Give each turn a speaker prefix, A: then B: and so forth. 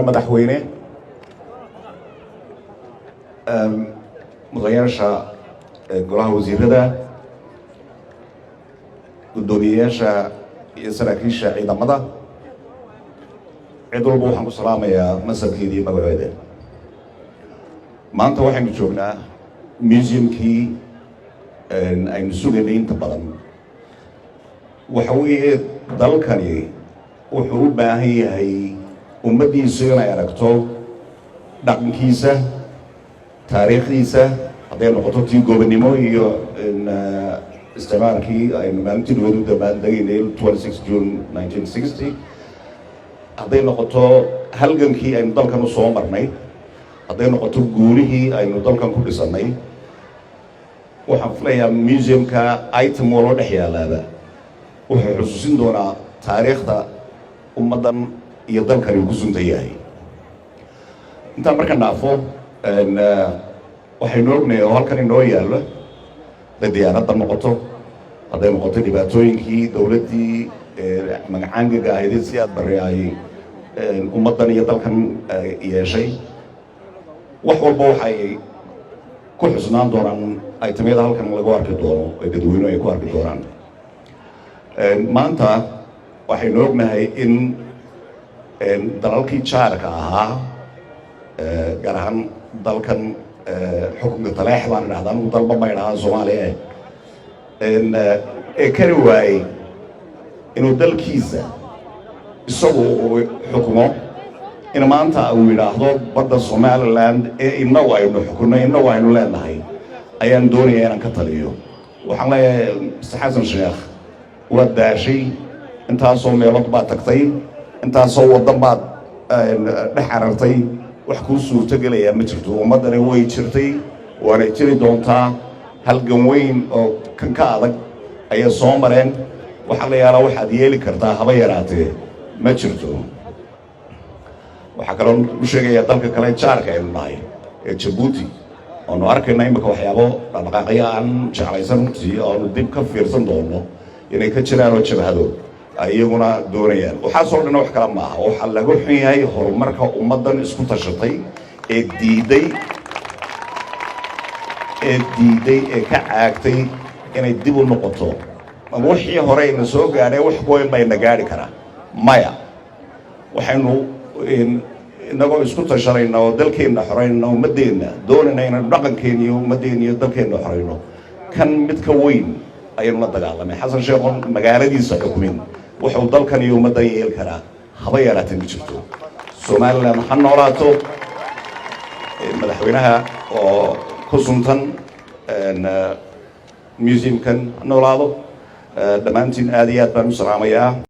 A: madaxweyne mudanayaasha golaha wasiirada gudoomiyeyaasha iyo saraakiisha ciidamada cid walba waxaan ku salaamayaa masabkeedii magaceeda. Maanta waxaynu joognaa museumkii aynu sugaynay inta badan. waxa weeye dalkani wuxuu u baahan yahay ummadiisu inay aragto dhaqankiisa, taariikhdiisa, hadday noqoto tii gobonimo iyo isticmaalkii aynu maalintii u dabaaldegaynay 26 June 1960, hadday noqoto halgankii aynu dalkan u soo marnay, hadday noqoto guulihii aynu dalkan ku dhisannay. waxaan filayaa museumka item waloo dhex yaalaaba wuxuu xusuusin doonaa taariikhda ummaddan iyo dalkani uu ku suntan yahay. intaan marka dhaafo waxaynu ognahay oo halkan inoo yaallo hadday diyaaradda noqoto, hadday noqoto dhibaatooyinkii dowladdii magacaangaga ahayd si aad barre ay ummaddan iyo dalkan yeeshay. wax walba waxay ku xusnaan doonaan itemyada halkan lagu arki doono ee dadweynuhu ay ku arki doonaan. maanta waxaynu ognahay in dalalkii jaarka ahaa gaar ahaan dalkan xukunka taleex baan idhahdaa, anigu dalba ma idhahaa Soomaaliya ee kari waayey inuu dalkiisa isagu uu xukumo, in maanta uu yidhaahdo badda Somaliland ee innagu aynu xukunno, innagu aynu leenahay ayaan doonayaa inaan ka taliyo. waxaan leeyahay Mr. Xasan Sheekh, waad daashay, intaasoo meelood baad tagtay, intaasoo waddan baad dhex carartay, wax kuu suurtogelayaa ma jirto. ummaddani way jirtay, waanay jiri doontaa. halgan weyn oo kan ka adag ayay soo mareen. waxaa la yaalaa waxaad yeeli kartaa haba yaraatee ma jirto. waxaa kaloo u sheegayaa dalka kale jaarka aynu nahay ee Jabuuti, oonu arkayna imika waxyaabo dhaqdhaqaaqyo aan jeclaysan runtii oonu dib ka fiirsan doono inay ka jiraan oo jabhado ay iyaguna doonayaan. waxaasoo dhan wax kale maaha. waxaa lagu xun yahay horumarka ummaddan isku tashatay ee diiday ee ka caagtay inay dib u noqoto. ama wixii hore ayna soo gaadhay wax weyn bayna gaadhi karaa maya. waxaynu inagoo isku tashanayna oo dalkeenna xorayna, ummaddeenna doonayna inaynu dhaqankeenna iyo ummaddeenna iyo dalkeenna xorayno, kan mid ka weyn ayaynu la dagaalamay. xasan sheekh oon magaaladiisa xukumin wuxuu dalkan iyo ummaddan yeeli karaa haba yaraatee ma jirto. Somaliland ha noolaato, madaxweynaha oo ku suntan museumkan ha noolaado. dhammaantiin aad iyo aad baan u salaamayaa.